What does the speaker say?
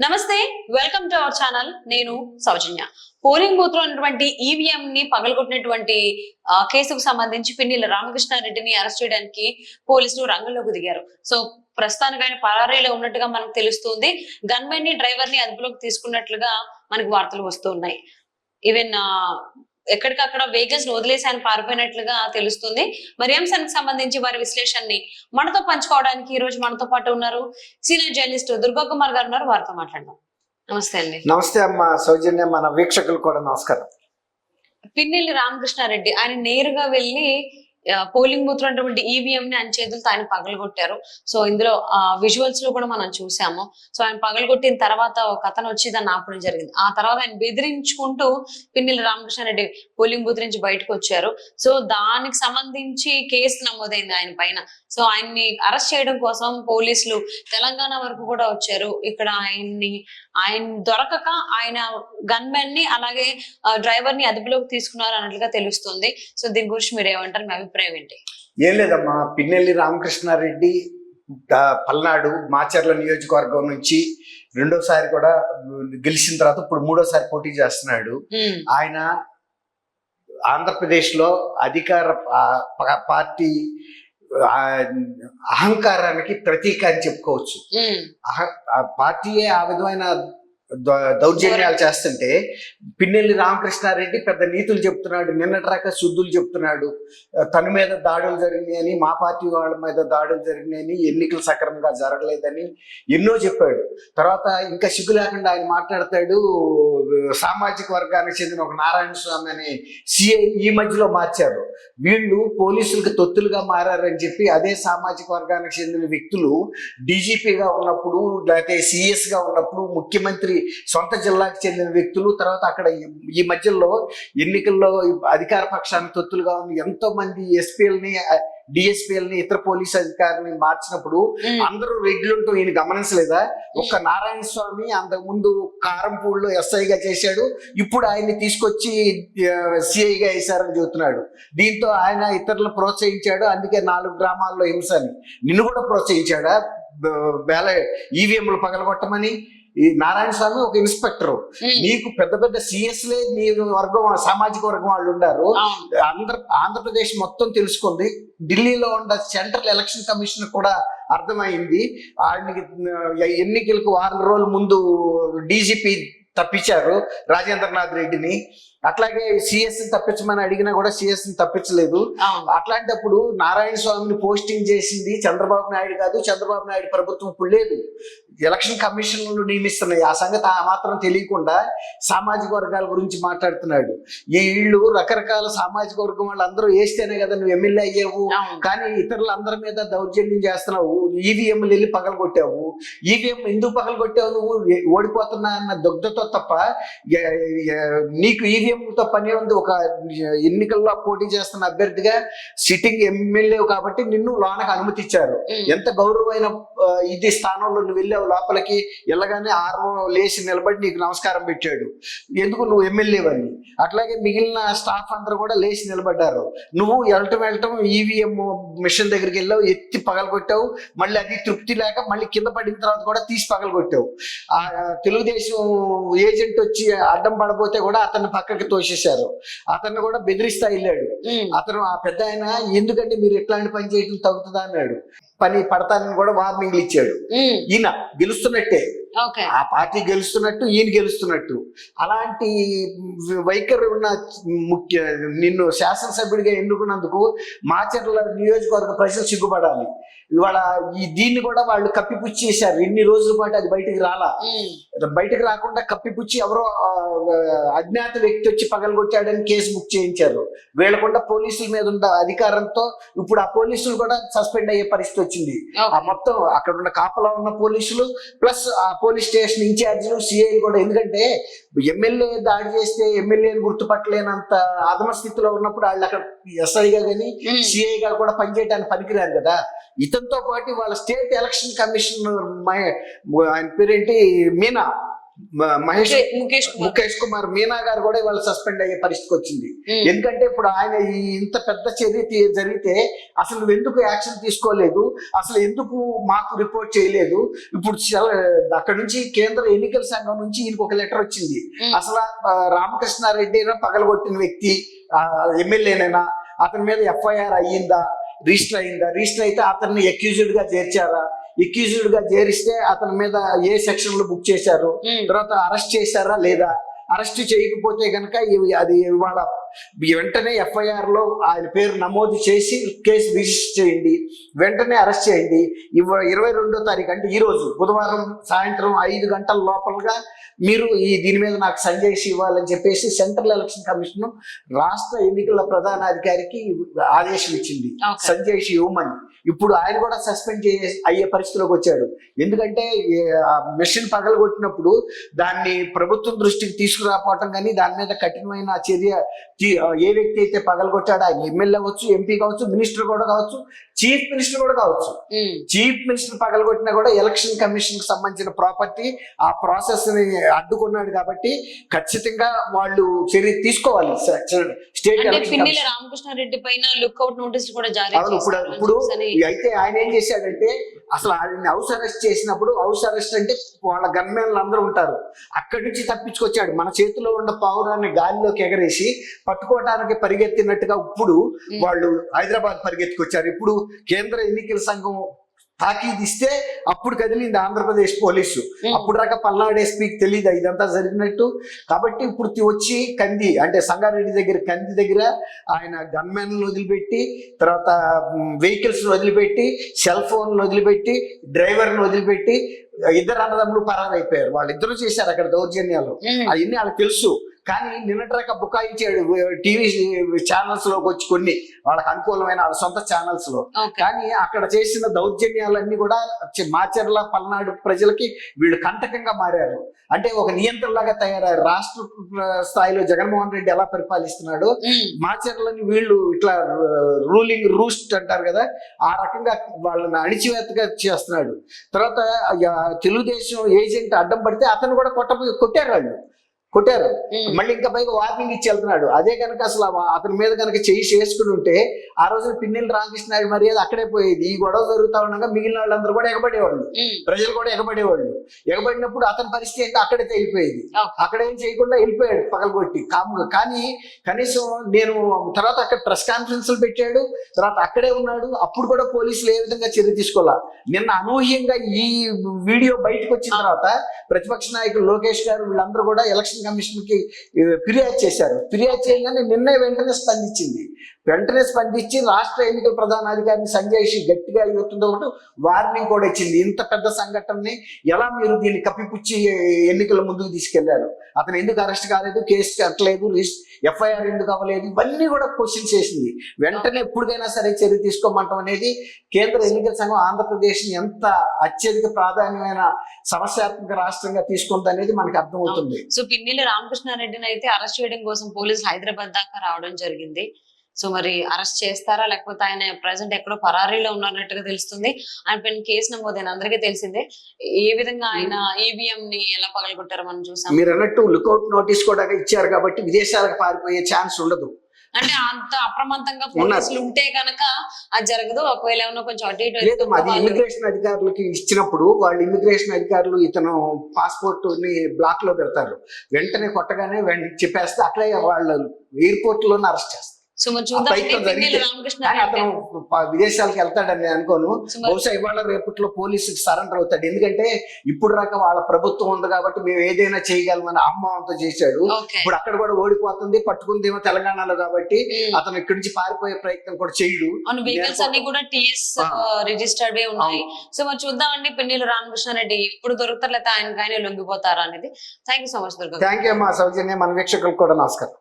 నమస్తే, welcome to our channel. నేను సౌజన్య. Polling booth లో ఉన్నటువంటి ఈవీఎం ని పగలగొట్టినటువంటి కేసుకు సంబంధించి పిన్నెల్లి రామకృష్ణారెడ్డిని అరెస్ట్ చేయడానికి పోలీసులు రంగంలోకి దిగారు. సో ప్రస్తుతానికి ఆయన పరారీలో ఉన్నట్టుగా మనకు తెలుస్తుంది. గన్మెన్ ని, డ్రైవర్ ని అదుపులోకి తీసుకున్నట్లుగా మనకు వార్తలు వస్తున్నాయి. ఈవెన్ ఎక్కడికక్కడ వెహికల్స్ వదిలేసి ఆయన పారిపోయినట్లుగా తెలుస్తుంది. మరి అంశానికి సంబంధించి వారి విశ్లేషణని మనతో పంచుకోవడానికి ఈ రోజు మనతో పాటు ఉన్నారు సీనియర్ జర్నలిస్ట్ దుర్గా కుమార్ గారు ఉన్నారు. వారితో మాట్లాడదాం. నమస్తే అండి. నమస్తే అమ్మ సౌజన్య, మన వీక్షకులు కూడా నమస్కారం. పిన్నెల్లి రామకృష్ణారెడ్డి ఆయన నేరుగా వెళ్ళి పోలింగ్ బూత్ లో ఉన్నటువంటి ఈవీఎం ని ఆయన చేతులతో ఆయన పగలగొట్టారు. సో ఇందులో విజువల్స్ లో కూడా మనం చూసాము. సో ఆయన పగలగొట్టిన తర్వాత ఒక అతను వచ్చి దాన్ని ఆపడం జరిగింది. ఆ తర్వాత ఆయన బెదిరించుకుంటూ పిన్నెల్లి రామకృష్ణారెడ్డి పోలింగ్ బూత్ నుంచి బయటకు వచ్చారు. సో దానికి సంబంధించి కేసు నమోదైంది ఆయన పైన. సో ఆయన్ని అరెస్ట్ చేయడం కోసం పోలీసులు తెలంగాణ వరకు కూడా వచ్చారు. ఇక్కడ ఆయన దొరకక ఆయన గన్మెన్ ని అలాగే డ్రైవర్ ని అదుపులోకి తీసుకున్నారు అన్నట్లుగా తెలుస్తుంది. సో దీని గురించి మీరు ఏమంటారు? మీ అభిప్రాయం ఏంటి? ఏం లేదమ్మా, పిన్నెల్లి రామకృష్ణారెడ్డి పల్నాడు మాచర్ల నియోజకవర్గం నుంచి రెండోసారి కూడా గెలిచిన తర్వాత ఇప్పుడు మూడోసారి పోటీ చేస్తున్నాడు. ఆయన ఆంధ్రప్రదేశ్ లో అధికార పార్టీ అహంకారానికి ప్రతీక అని చెప్పుకోవచ్చు. పార్టీయే ఆ విధమైన దౌర్జన్యాలు చేస్తుంటే పిన్నెల్లి రామకృష్ణారెడ్డి పెద్ద నీతులు చెప్తున్నాడు, నిన్నట్రాక శుద్ధులు చెప్తున్నాడు. తన మీద దాడులు జరిగినాయని, మా పార్టీ వాళ్ళ మీద దాడులు జరిగినాయని, ఎన్నికలు సక్రమంగా జరగలేదని ఎన్నో చెప్పాడు. తర్వాత ఇంకా సిగ్గు లేకుండా ఆయన మాట్లాడతాడు, సామాజిక వర్గానికి చెందిన ఒక నారాయణ స్వామి అనే సిఐ ఈ మధ్యలో మార్చారు. వీళ్ళు పోలీసులకు తొత్తులుగా మారారని చెప్పి అదే సామాజిక వర్గానికి చెందిన వ్యక్తులు డీజీపీగా ఉన్నప్పుడు లేకపోతే సిఎస్ గా ఉన్నప్పుడు ముఖ్యమంత్రి సొంత జిల్లాకు చెందిన వ్యక్తులు తర్వాత అక్కడ ఈ మధ్యలో ఎన్నికల్లో అధికార పక్షానికి తొత్తులుగా ఉన్న ఎంతో మంది ఎస్పీఎల్ని, డిఎస్పీఎల్ని, ఇతర పోలీసు అధికారిని మార్చినప్పుడు అందరూ రెడ్లుంటూ ఈయన గమనించలేదా? ఒక్క నారాయణ స్వామి అంతకు ముందు కారంపూడిలో ఎస్ఐగా చేశాడు, ఇప్పుడు ఆయన్ని తీసుకొచ్చి సిఐగా వేశారని చెబుతున్నాడు. దీంతో ఆయన ఇతరులను ప్రోత్సహించాడు. అందుకే 4 గ్రామాల్లో హింసని. నిన్ను కూడా ప్రోత్సహించాడా ఈవీఎంలు పగలగొట్టమని? ఈ నారాయణ స్వామి ఒక ఇన్స్పెక్టర్, నీకు పెద్ద పెద్ద సిఎస్లే నీ వర్గం సామాజిక వర్గం వాళ్ళు ఉన్నారు. ఆంధ్రప్రదేశ్ మొత్తం తెలుసుకుంది. ఢిల్లీలో ఉన్న సెంట్రల్ ఎలక్షన్ కమిషన్ కూడా అర్థమైంది. ఆయనకి ఎన్నికలకు 4 రోజుల ముందు డీజీపీ తప్పించారు రాజేంద్రనాథ్ రెడ్డిని. అట్లాగే సిఎస్ తప్పించమని అడిగినా కూడా సిఎస్ తప్పించలేదు. అట్లాంటప్పుడు నారాయణ స్వామిని పోస్టింగ్ చేసింది చంద్రబాబు నాయుడు కాదు, చంద్రబాబు నాయుడు ప్రభుత్వం ఇప్పుడు లేదు, ఎలక్షన్ కమిషన్లు నియమిస్తున్నాయి. ఆ సంగతి ఆ మాత్రం తెలియకుండా సామాజిక వర్గాల గురించి మాట్లాడుతున్నాడు. ఈ ఇళ్ళు రకరకాల సామాజిక వర్గం వాళ్ళు అందరూ వేస్తేనే కదా నువ్వు ఎమ్మెల్యే అయ్యావు, కానీ ఇతరులందరి మీద దౌర్జన్యం చేస్తున్నావు. ఈవీఎంలు వెళ్ళి పగలగొట్టావు. ఈవీఎం ఎందుకు పగలగొట్టావు? నువ్వు ఓడిపోతున్నా అన్న దుగ్ధతో తప్ప నీకు ఈవీఎంతో పని ఉంది. ఒక ఎన్నికల్లో పోటీ చేస్తున్న అభ్యర్థిగా సిట్టింగ్ ఎమ్మెల్యే కాబట్టి నిన్ను లోనకు అనుమతి ఇచ్చారు. ఎంత గౌరవమైన ఇది స్థానంలో నువ్వు వెళ్ళావు. లోపలికి వెళ్ళగానే లేచి నిలబడి నీకు నమస్కారం పెట్టాడు. ఎందుకు? నువ్వు ఎమ్మెల్యే అని. అట్లాగే మిగిలిన స్టాఫ్ అందరూ కూడా లేచి నిలబడ్డారు. నువ్వు వెళ్ళటం ఈవీఎం మిషన్ దగ్గరికి వెళ్ళావు, ఎత్తి పగలగొట్టావు. మళ్ళీ అది తృప్తి లేక మళ్ళీ కింద పడిన తర్వాత కూడా తీసి పగలగొట్టావు. ఆ తెలుగుదేశం ఏజెంట్ వచ్చి అడ్డం పడబోతే కూడా అతన్ని పక్కకి తోసేశారు. అతన్ని కూడా బెదిరిస్తా వెళ్ళాడు. అతను ఆ పెద్ద ఆయన ఎందుకంటే మీరు ఎట్లాంటి పని చేయడం తగ్గుతుందా అన్నాడు. పని పడతానని కూడా వార్నింగ్లు ఇచ్చాడు. ఈయన గెలుస్తున్నట్టే, ఆ పార్టీ గెలుస్తున్నట్టు, ఈయన గెలుస్తున్నట్టు. అలాంటి వైఖరి ఉన్న నిన్ను శాసనసభ్యుడిగా ఎన్నుకున్నందుకు మాచర్ల నియోజకవర్గ ప్రజలు సిగ్గుపడాలి. ఇవాళ దీన్ని కూడా వాళ్ళు కప్పిపుచ్చేశారు. ఇన్ని రోజుల పాటు అది బయటకు బయటకు రాకుండా కప్పిపుచ్చి ఎవరో అజ్ఞాత వ్యక్తి వచ్చి పగలగొట్టాడని కేసు బుక్ చేయించారు. వీళ్ళకుండా పోలీసుల మీద ఉన్న అధికారంతో ఇప్పుడు ఆ పోలీసులు కూడా సస్పెండ్ అయ్యే పరిస్థితి వచ్చింది. ఆ మొత్తం అక్కడ ఉన్న కాపలా ఉన్న పోలీసులు ప్లస్ ఆ పోలీస్ స్టేషన్ ఇన్ఛార్జీలు, సిఐలు కూడా. ఎందుకంటే ఎమ్మెల్యే దాడి చేస్తే ఎమ్మెల్యేని గుర్తుపట్టలేనంత ఆదమ స్థితిలో ఉన్నప్పుడు వాళ్ళు అక్కడ ఎస్ఐగా కానీ సిఐగా కూడా పనిచేయడానికి పనికిరారు కదా. ఇతనితో పాటు వాళ్ళ స్టేట్ ఎలక్షన్ కమిషన్ ఆయన పేరేంటి మీనా మహేష్ ముఖేష్ కుమార్ ముఖేష్ కుమార్ మీనా గారు కూడా ఇవాళ సస్పెండ్ అయ్యే పరిస్థితికి వచ్చింది. ఉమ్, ఎందుకంటే ఇప్పుడు ఆయన ఇంత పెద్ద చర్య జరిగితే అసలు నువ్వు ఎందుకు యాక్షన్ తీసుకోలేదు, అసలు ఎందుకు మాకు రిపోర్ట్ చేయలేదు. ఇప్పుడు అక్కడ నుంచి కేంద్ర ఎన్నికల సంఘం నుంచి ఈయనకు ఒక లెటర్ వచ్చింది. ఉమ్, అసలు రామకృష్ణారెడ్డి పగలగొట్టిన వ్యక్తి ఎమ్మెల్యేనైనా, అతని మీద ఎఫ్ఐఆర్ అయ్యిందా, రిజిస్టర్ అయిందా, రిజిస్టర్ అయితే అతన్ని అక్యూజ్డ్ గా చేర్చారా, అక్యూజ్డ్ గా చేరిస్తే అతని మీద ఏ సెక్షన్ లో బుక్ చేశారు, ఉమ్, తర్వాత అరెస్ట్ చేశారా లేదా, అరెస్ట్ చేయకపోతే కనుక అది ఇవాళ వెంటనే ఎఫ్ఐఆర్ లో ఆయన పేరు నమోదు చేసి కేసు రిజిస్టర్ చేయండి, వెంటనే అరెస్ట్ చేయండి. 22వ తారీఖు అంటే ఈ రోజు బుధవారం సాయంత్రం 5 గంటల లోపలగా మీరు దీని మీద నాకు సంజయ్ ఇవ్వాలని చెప్పేసి సెంట్రల్ ఎలక్షన్ కమిషన్ రాష్ట్ర ఎన్నికల ప్రధానాధికారికి ఆదేశం ఇచ్చింది, Okay. సంజయ్ ఇవ్వమని. ఇప్పుడు ఆయన కూడా సస్పెండ్ అయ్యే పరిస్థితిలోకి వచ్చాడు. ఎందుకంటే మెషిన్ పగలగొట్టినప్పుడు దాన్ని ప్రభుత్వం దృష్టికి తీసుకురాపోవటం కానీ దాని మీద కఠినమైన చర్య ఏ వ్యక్తి అయితే పగలగొట్టాడో ఆయన ఎమ్మెల్యే అవ్వచ్చు, ఎంపీ కావచ్చు, మినిస్టర్ కూడా కావచ్చు, చీఫ్ మినిస్టర్ కూడా కావచ్చు. ఉమ్, చీఫ్ మినిస్టర్ పగలగొట్టినా కూడా ఎలక్షన్ కమిషన్ కి సంబంధించిన ప్రాపర్టీ ఆ ప్రాసెస్ ని అడ్డుకున్నాడు కాబట్టి ఖచ్చితంగా వాళ్ళు చర్య తీసుకోవాలి. స్టేట్ అంటే ఎలక్షన్ పిన్నెల రామకృష్ణారెడ్డి పైన లుక్అవుట్ నోటీస్ కూడా జారీ అవును. చేశారు ఇప్పుడు అని అయితే ఆయన ఏం చేశాడంటే అసలు ఆయన హౌస్ అరెస్ట్ చేసినప్పుడు, హౌస్ అరెస్ట్ అంటే వాళ్ళ గన్మెన్లు అందరూ ఉంటారు, అక్కడి నుంచి తప్పించుకొచ్చాడు. మన చేతిలో ఉన్న పౌరాన్ని గాలిలోకి ఎగరేసి పట్టుకోవడానికి పరిగెత్తినట్టుగా ఇప్పుడు వాళ్ళు హైదరాబాద్ పరిగెత్తుకొచ్చారు. ఇప్పుడు కేంద్ర ఎన్నికల సంఘం తాకీదు ఇస్తే అప్పుడు కదిలింది ఆంధ్రప్రదేశ్ పోలీసు. అప్పుడు దాకా పల్నాడు ఎస్పీకి తెలియదు ఇదంతా జరిగినట్టు. కాబట్టి ఇప్పుడు వచ్చి కంది అంటే సంగారెడ్డి దగ్గర కంది దగ్గర ఆయన గన్మెన్లను వదిలిపెట్టి, తర్వాత వెహికల్స్ వదిలిపెట్టి, సెల్ ఫోన్లు వదిలిపెట్టి, డ్రైవర్ని వదిలిపెట్టి ఇద్దరు అన్నదమ్ములు పరారైపోయారు. వాళ్ళిద్దరూ చేశారు అక్కడ దౌర్జన్యాలు. అవన్నీ వాళ్ళకి తెలుసు. కానీ నిన్నటిదాకా బుకాయించాడు టీవీ ఛానల్స్ లోకి వచ్చి కొన్ని వాళ్ళకి అనుకూలమైన వాళ్ళ సొంత ఛానల్స్ లో. కానీ అక్కడ చేసిన దౌర్జన్యాలన్నీ కూడా మాచర్ల పల్నాడు ప్రజలకి వీళ్ళు కంటకంగా మారారు. అంటే ఒక నియంత్రణలాగా తయారయ్యారు. రాష్ట్ర స్థాయిలో జగన్మోహన్ రెడ్డి ఎలా పరిపాలిస్తున్నాడు, మాచర్లని వీళ్ళు ఇట్లా రూలింగ్ రూస్ట్ అంటారు కదా, ఆ రకంగా వాళ్ళని అణిచివేతగా చేస్తున్నాడు. తర్వాత తెలుగుదేశం ఏజెంట్ అడ్డం పడితే అతను కూడా కొట్టారు. మళ్ళీ ఇంకా పైగా వార్నింగ్ ఇచ్చి వెళ్తున్నాడు. అదే కనుక అసలు అతని మీద కనుక చేయి చేసుకుని ఉంటే ఆ రోజు పిన్నెల రామకృష్ణ మర్యాద అక్కడే పోయేది. ఈ గొడవ జరుగుతా ఉండగా మిగిలిన వాళ్ళందరూ కూడా ఎగబడేవాళ్ళు, ప్రజలు కూడా ఎగబడేవాళ్ళు. ఎగబడినప్పుడు అతని పరిస్థితి ఏంటో అక్కడే వెళ్ళిపోయేది. అక్కడేం చేయకుండా వెళ్ళిపోయాడు పగలగొట్టి కాముగా. కానీ కనీసం నేను తర్వాత అక్కడ ప్రెస్ కాన్ఫరెన్స్లు పెట్టాడు, తర్వాత అక్కడే ఉన్నాడు. అప్పుడు కూడా పోలీసులు ఏ విధంగా చర్య తీసుకోవాలా. నిన్న అనూహ్యంగా ఈ వీడియో బయటకు వచ్చిన తర్వాత ప్రతిపక్ష నాయకులు లోకేష్ గారు వీళ్ళందరూ కూడా ఎలక్షన్ కమిషన్ కి ఫిర్యాదు చేశారు. ఫిర్యాదు చేయగానే వెంటనే స్పందించి రాష్ట్ర ఎన్నికల ప్రధానాధికారిని సంజయ్ గట్టిగా యువతతో వార్నింగ్ కూడా ఇచ్చింది. ఇంత పెద్ద సంఘటనని ఎలా మీరు దీన్ని కప్పిపుచ్చి ఎన్నికల ముందుకు తీసుకెళ్లారు, అతను ఎందుకు అరెస్ట్ కాలేదు, కేసు కట్టలేదు, ఎఫ్ఐఆర్ ఎందుకు అవ్వలేదు, ఇవన్నీ కూడా క్వశ్చన్ చేసింది. వెంటనే ఎప్పటికైనా సరే చర్య తీసుకోమంటాం అనేది కేంద్ర ఎన్నికల సంఘం ఆంధ్రప్రదేశ్ ని ఎంత అత్యధిక ప్రాధాన్యమైన సమస్యాత్మక రాష్ట్రంగా తీసుకుంది అనేది మనకు అర్థమవుతుంది. సో పిన్నెల రామకృష్ణారెడ్డిని అయితే అరెస్ట్ చేయడం కోసం పోలీసులు హైదరాబాద్ దాకా రావడం జరిగింది. సో మరి అరెస్ట్ చేస్తారా లేకపోతే ఆయన ప్రెసెంట్ ఎక్కడో పరారీలో ఉన్నట్టుగా తెలుస్తుంది. ఆయన పైన కేసు నమోదైన అందరికీ తెలిసిందే. ఏ విధంగా ఆయన ఈవీఎం ని ఎలా పగలగొట్టారో మనం చూసాం. మీరు అన్నట్టు లుకౌట్ నోటీస్ కూడా ఇచ్చారు కాబట్టి విదేశాలకు పారిపోయే ఛాన్స్ ఉండదు. అంటే అంత అప్రమత్తంగా పోలీసులు ఉంటే కనుక అది జరగదు. ఒకవేళ ఏమన్నా కొంచెం అటు ఇటు లేదు, అది ఇమిగ్రేషన్ అధికారులకి ఇచ్చినప్పుడు వాళ్ళు ఇమిగ్రేషన్ అధికారులు ఇతను పాస్పోర్ట్ ని బ్లాక్ లో పెడతారు. వెంటనే కొట్టగానే చెప్పేస్తే అక్కడే వాళ్ళు ఎయిర్పోర్ట్ లోనే అరెస్ట్ చేస్తారు. సో మరి చూద్దాం అతను విదేశాలకు వెళ్తాడని అనుకోను. బహుశా ఇవాళ రేపట్లో పోలీసుకి సరెండర్ అవుతాడు. ఎందుకంటే ఇప్పుడు రాక వాళ్ళ ప్రభుత్వం ఉంది కాబట్టి మేము ఏదైనా చేయగలమని అహంభావంతో చేశాడు. ఇప్పుడు అక్కడ కూడా ఓడిపోతుంది, పట్టుకుందేమో తెలంగాణలో కాబట్టి అతను ఇక్కడి నుంచి పారిపోయే ప్రయత్నం కూడా చేయడు. వెహికల్స్ అన్ని కూడా టీఎస్ రిజిస్టర్డ్ ఉన్నాయి. సో మరి చూద్దామండి పిన్నెల రామకృష్ణారెడ్డి ఇప్పుడు దొరుకుతారు లేకపోతే ఆయన లొంగిపోతారా అనేది. Thank you so much Durga. Thank you అమ్మా సౌజన్య. మన వీక్షకులకు కూడా నమస్కారం.